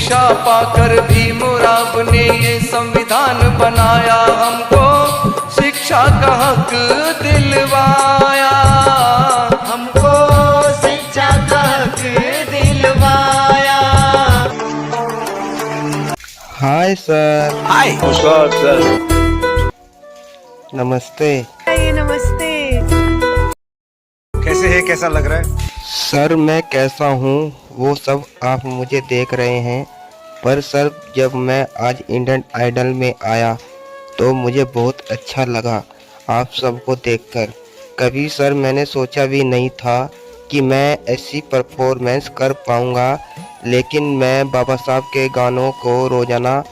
शिक्षा पाकर भीमराव ने ये संविधान बनाया, हमको शिक्षा का हक दिलवाया, हमको शिक्षा का हक दिलवाया। Hi sir. हाय नमस्कार सर। नमस्ते नमस्ते। कैसे है, कैसा लग रहा है? सर मैं कैसा हूँ वो सब आप मुझे देख रहे हैं, पर सर जब मैं आज इंडियन आइडल में आया तो मुझे बहुत अच्छा लगा आप सबको देखकर। कभी सर मैंने सोचा भी नहीं था कि मैं ऐसी परफॉर्मेंस कर पाऊँगा, लेकिन मैं बाबा साहब के गानों को रोज़ाना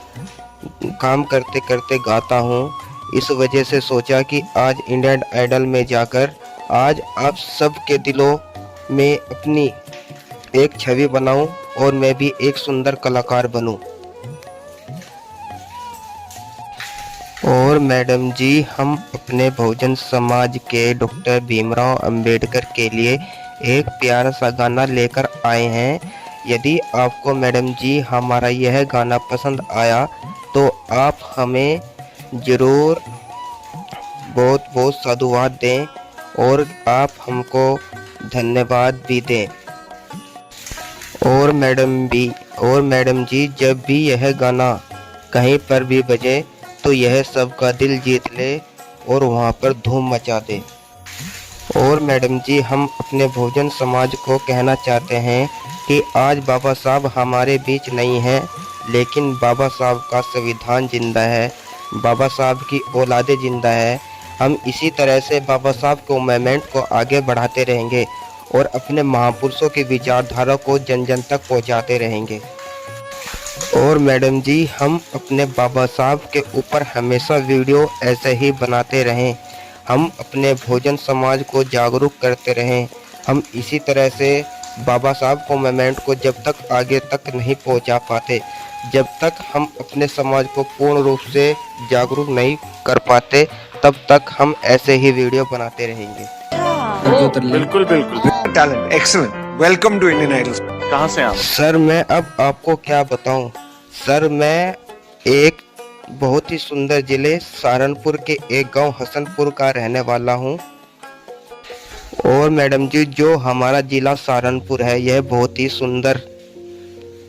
काम करते करते गाता हूँ। इस वजह से सोचा कि आज इंडियन आइडल में जाकर आज आप सब के दिलों में अपनी एक छवि बनाऊं और मैं भी एक सुंदर कलाकार बनूं। और मैडम जी, हम अपने बहुजन समाज के डॉक्टर भीमराव अंबेडकर के लिए एक प्यारा सा गाना लेकर आए हैं। यदि आपको मैडम जी हमारा यह गाना पसंद आया तो आप हमें ज़रूर बहुत बहुत साधुवाद दें और आप हमको धन्यवाद भी दें। और मैडम जी जब भी यह गाना कहीं पर भी बजे तो यह सबका दिल जीत ले और वहाँ पर धूम मचा दे। और मैडम जी हम अपने बहुजन समाज को कहना चाहते हैं कि आज बाबा साहब हमारे बीच नहीं हैं, लेकिन बाबा साहब का संविधान जिंदा है, बाबा साहब की औलादे जिंदा है। हम इसी तरह से बाबा साहब को मूवमेंट को आगे बढ़ाते रहेंगे और अपने महापुरुषों की विचारधारा को जन जन तक पहुंचाते रहेंगे। और मैडम जी हम अपने बाबा साहब के ऊपर हमेशा वीडियो ऐसे ही बनाते रहें, हम अपने बहुजन समाज को जागरूक करते रहें। हम इसी तरह से बाबा साहब को मूवमेंट को जब तक आगे तक नहीं पहुंचा पाते, जब तक हम अपने समाज को पूर्ण रूप से जागरूक नहीं कर पाते, तब तक हम ऐसे ही वीडियो बनाते रहेंगे। बिल्कुल बिल्कुल talent, excellent. Welcome to Indian Idol. कहाँ से आप? सर मैं अब आपको क्या बताऊं। सर मैं एक बहुत ही सुंदर जिले सहारनपुर के एक गांव हसनपुर का रहने वाला हूं। और मैडम जी जो हमारा जिला सहारनपुर है यह बहुत ही सुंदर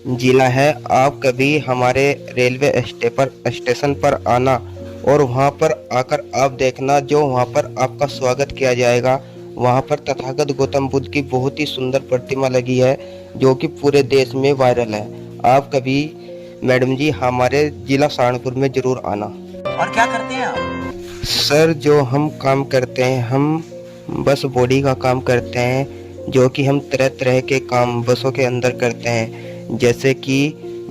जिला है। आप कभी हमारे रेलवे स्टेशन पर आना और वहां पर आकर आप देखना, जो वहां पर आपका स्वागत किया जाएगा। वहां पर तथागत गौतम बुद्ध की बहुत ही सुंदर प्रतिमा लगी है जो कि पूरे देश में वायरल है। आप कभी मैडम जी हमारे जिला सहारनपुर में जरूर आना। और क्या करते हैं आप? सर जो हम काम करते हैं, हम बस बॉडी का काम करते हैं, जो कि हम तरह तरह के काम बसों के अंदर करते हैं, जैसे कि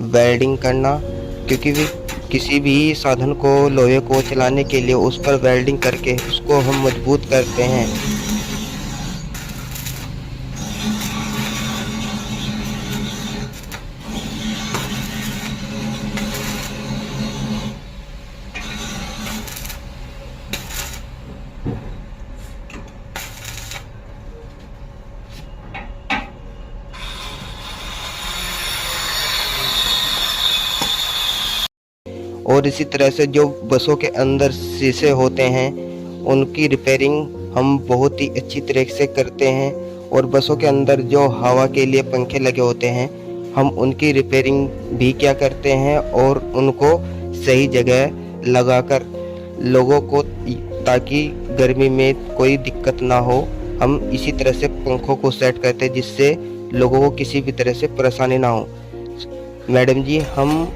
वेल्डिंग करना, क्योंकि किसी भी साधन को लोहे को चलाने के लिए उस पर वेल्डिंग करके उसको हम मजबूत करते हैं। और इसी तरह से जो बसों के अंदर शीशे होते हैं उनकी रिपेयरिंग हम बहुत ही अच्छी तरह से करते हैं। और बसों के अंदर जो हवा के लिए पंखे लगे होते हैं हम उनकी रिपेयरिंग भी क्या करते हैं और उनको सही जगह लगाकर लोगों को, ताकि गर्मी में कोई दिक्कत ना हो, हम इसी तरह से पंखों को सेट करते हैं जिससे लोगों को किसी भी तरह से परेशानी ना हो। मैडम जी हम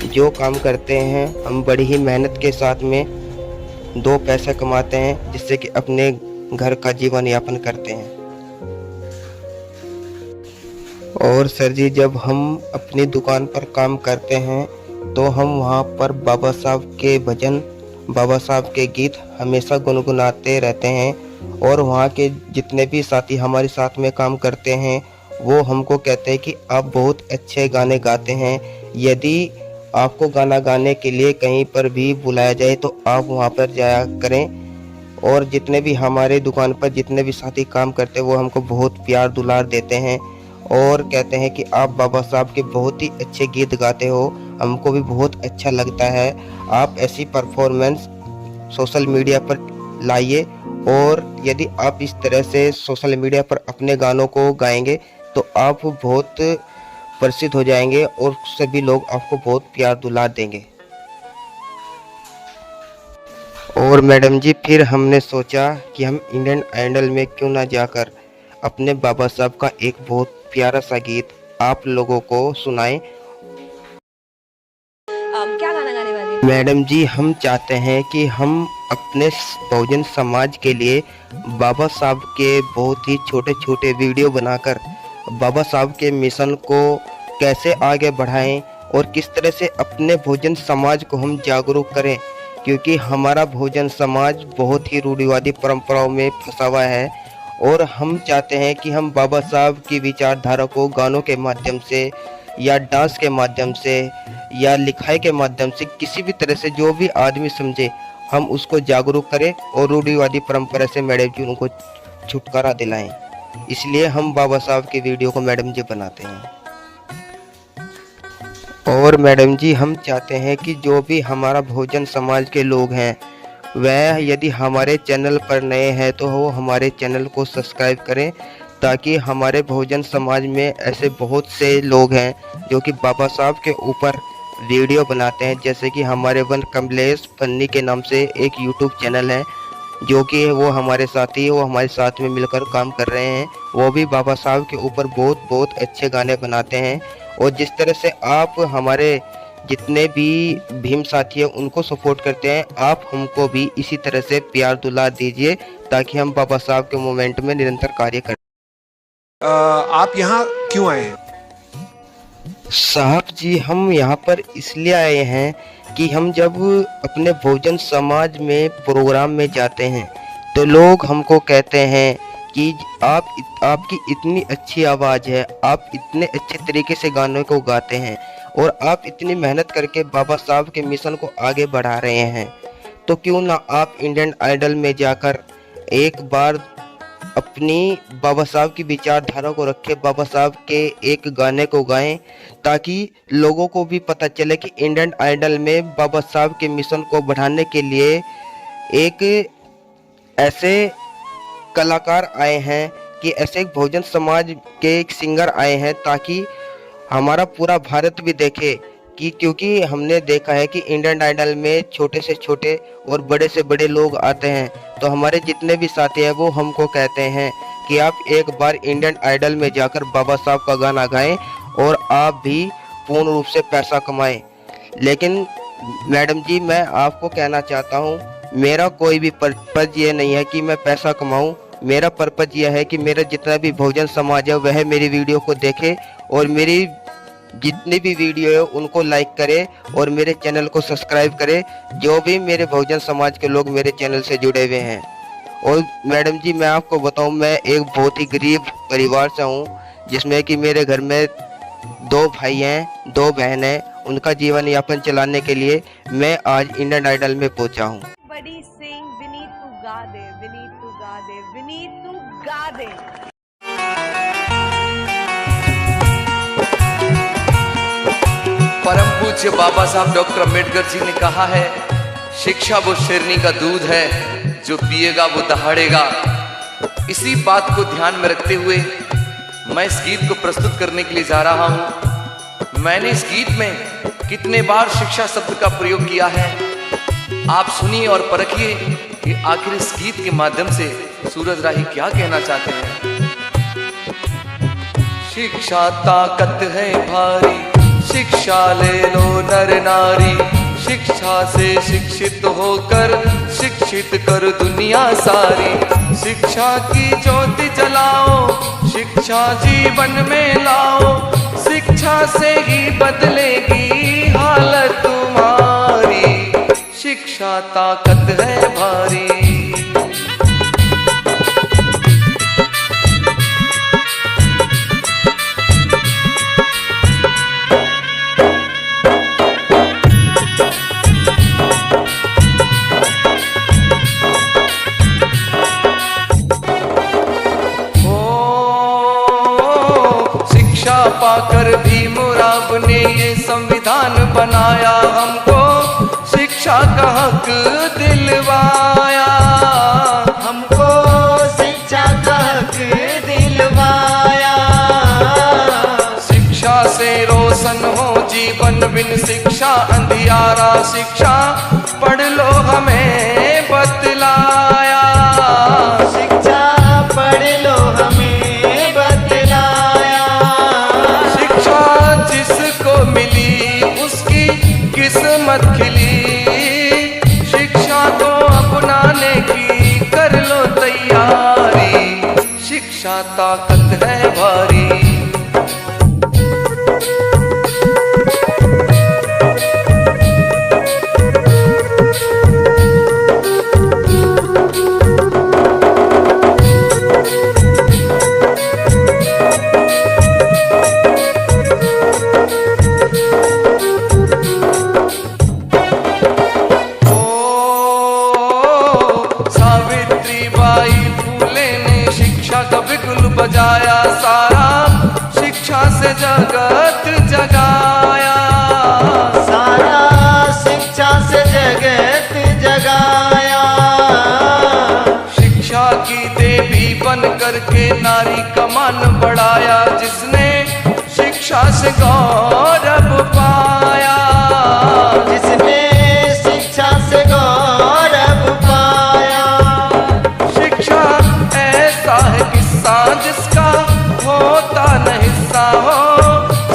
जो काम करते हैं हम बड़ी ही मेहनत के साथ में दो पैसा कमाते हैं, जिससे कि अपने घर का जीवन यापन करते हैं। और सर जी जब हम अपनी दुकान पर काम करते हैं तो हम वहाँ पर बाबा साहब के भजन, बाबा साहब के गीत हमेशा गुनगुनाते रहते हैं। और वहाँ के जितने भी साथी हमारे साथ में काम करते हैं वो हमको कहते हैं कि आप बहुत अच्छे गाने गाते हैं। यदि आपको गाना गाने के लिए कहीं पर भी बुलाया जाए तो आप वहाँ पर जाया करें। और जितने भी हमारे दुकान पर जितने भी साथी काम करते हैं वो हमको बहुत प्यार दुलार देते हैं। और कहते हैं कि आप बाबा साहब के बहुत ही अच्छे गीत गाते हो, हमको भी बहुत अच्छा लगता है। आप ऐसी परफॉर्मेंस सोशल मीडिया पर लाइए, और यदि आप इस तरह से सोशल मीडिया पर अपने गानों को गाएंगे तो आप बहुत प्रसिद्ध हो जाएंगे और सभी लोग आपको बहुत प्यार दुलार देंगे। और मैडम जी फिर हमने सोचा कि हम इंडियन आइडल में क्यों ना जाकर अपने बाबा साहब का एक बहुत प्यारा सा गीत आप लोगों को सुनाएं। क्या गाना गाने वाले हैं? मैडम जी हम चाहते हैं कि हम अपने बहुजन समाज के लिए बाबा साहब के बहुत ही छोटे छोटे वीडियो बनाकर बाबा साहब के मिशन को कैसे आगे बढ़ाएं और किस तरह से अपने बहुजन समाज को हम जागरूक करें, क्योंकि हमारा बहुजन समाज बहुत ही रूढ़िवादी परंपराओं में फंसा हुआ है। और हम चाहते हैं कि हम बाबा साहब की विचारधारा को गानों के माध्यम से या डांस के माध्यम से या लिखाई के माध्यम से किसी भी तरह से जो भी आदमी समझे हम उसको जागरूक करें और रूढ़िवादी परंपरा से मैडम जी उनको छुटकारा दिलाएं। इसलिए हम बाबा साहब की वीडियो को मैडम जी बनाते हैं। और मैडम जी हम चाहते हैं कि जो भी हमारा बहुजन समाज के लोग हैं वह यदि हमारे चैनल पर नए हैं तो वो हमारे चैनल को सब्सक्राइब करें, ताकि हमारे बहुजन समाज में ऐसे बहुत से लोग हैं जो कि बाबा साहब के ऊपर वीडियो बनाते हैं। जैसे कि हमारे वन कमलेश फन्नी के नाम से एक यूट्यूब चैनल है जो कि वो हमारे साथी वो हमारे साथ में मिलकर काम कर रहे हैं। वो भी बाबा साहब के ऊपर बहुत अच्छे गाने बनाते हैं। और जिस तरह से आप हमारे जितने भी भीम साथी हैं उनको सपोर्ट करते हैं, आप हमको भी इसी तरह से प्यार दुलार दीजिए ताकि हम बाबा साहब के मूवमेंट में निरंतर कार्य करें। आप यहाँ क्यों आए हैं? साहब जी हम यहाँ पर इसलिए आए हैं कि हम जब अपने बहुजन समाज में प्रोग्राम में जाते हैं तो लोग हमको कहते हैं कि आपकी इतनी अच्छी आवाज़ है, आप इतने अच्छे तरीके से गानों को गाते हैं और आप इतनी मेहनत करके बाबा साहब के मिशन को आगे बढ़ा रहे हैं, तो क्यों ना आप इंडियन आइडल में जाकर एक बार अपनी बाबा साहब की विचारधारा को रखें, बाबा साहब के एक गाने को गाएं, ताकि लोगों को भी पता चले कि इंडियन आइडल में बाबा साहब के मिशन को बढ़ाने के लिए एक ऐसे कलाकार आए हैं कि ऐसे एक बहुजन समाज के एक सिंगर आए हैं, ताकि हमारा पूरा भारत भी देखे कि क्योंकि हमने देखा है कि इंडियन आइडल में छोटे से छोटे और बड़े से बड़े लोग आते हैं, तो हमारे जितने भी साथी हैं वो हमको कहते हैं कि आप एक बार इंडियन आइडल में जाकर बाबा साहब का गाना गाएं और आप भी पूर्ण रूप से पैसा कमाएं। लेकिन मैडम जी मैं आपको कहना चाहता हूं, मेरा कोई भी पर्पज ये नहीं है कि मैं पैसा कमाऊं। मेरा पर्पज यह है कि मेरा जितना भी बहुजन समाज है वह मेरी वीडियो को देखे और मेरी जितनी भी वीडियो है उनको लाइक करे और मेरे चैनल को सब्सक्राइब करे, जो भी मेरे बहुजन समाज के लोग मेरे चैनल से जुड़े हुए हैं। और मैडम जी मैं आपको बताऊं, मैं एक बहुत ही गरीब परिवार से हूं, जिसमें कि मेरे घर में 2 भाई हैं 2 बहन हैं। उनका जीवन यापन चलाने के लिए मैं आज इंडियन आइडल में पहुंचा हूं। बड़ी सिंह विनीत तू गा दे, विनीत तू गा दे, विनीत तू गा दे। परम पूज्य बाबा साहब डॉक्टर अम्बेडकर जी ने कहा है, शिक्षा वो शेरनी का दूध है, जो पिएगा वो दहाड़ेगा। इसी बात को ध्यान में रखते हुए मैं इस गीत को प्रस्तुत करने के लिए जा रहा हूं। मैंने इस गीत में कितने बार शिक्षा शब्द का प्रयोग किया है, आप सुनिए और परखिए कि आखिर इस गीत के माध्यम से सूरज राही क्या कहना चाहते हैं। शिक्षा ताकत है भारी, शिक्षा ले लो नर नारी, शिक्षा से शिक्षित होकर शिक्षित कर दुनिया सारी। शिक्षा की ज्योति जलाओ, शिक्षा जीवन में लाओ, शिक्षा से ही बदलेगी हालत तुम्हारी। शिक्षा ताकत है भारी। संविधान बनाया, हमको शिक्षा का हक दिलवाया, हमको शिक्षा का हक दिलवाया। शिक्षा से रोशन हो जीवन, बिन शिक्षा अंधियारा, शिक्षा पढ़ लो हमें बतलाया, शिक्षा पढ़ लो हमें बतलाया। शिक्षा जिसको मिली उसकी किस्मत खिली, शिक्षा को अपनाने की कर लो तैयारी, शिक्षा ताकत है भारी। सावित्रीबाई फूले ने शिक्षा का बिगुल बजाया, सारा शिक्षा से जगत जगाया, सारा शिक्षा से जगत जगाया। शिक्षा की देवी बन करके नारी का मान बढ़ाया, जिसने शिक्षा से गौरव पाया, जिसने शिक्षा से गौरव पाया। शिक्षा ऐसा है किस्सा जिसका होता न हिस्सा हो,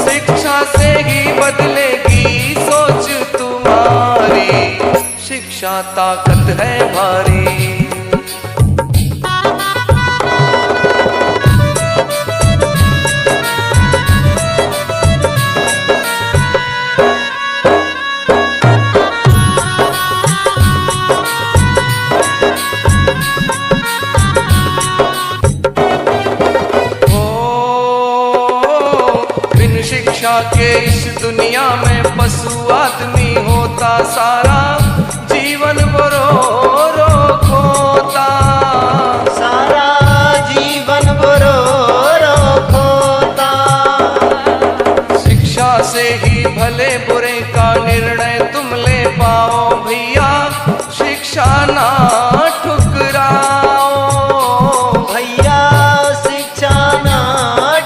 शिक्षा से ही बदलेगी सोच तुम्हारी, शिक्षा ताकत है भारी। शिक्षा के इस दुनिया में पशु आदमी होता, सारा जीवन वो रो खोता, सारा जीवन वो रो खोता। शिक्षा से ही भले बुरे का निर्णय तुम ले पाओ भैया, शिक्षा ना ठुकराओ, भैया शिक्षा ना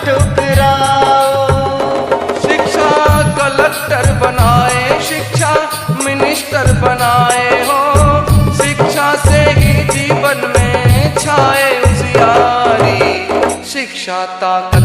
ठुकराओ। कलेक्टर बनाए, शिक्षा मिनिस्टर बनाए हो, शिक्षा से ही जीवन में छाए उजियारी, शिक्षा ताकत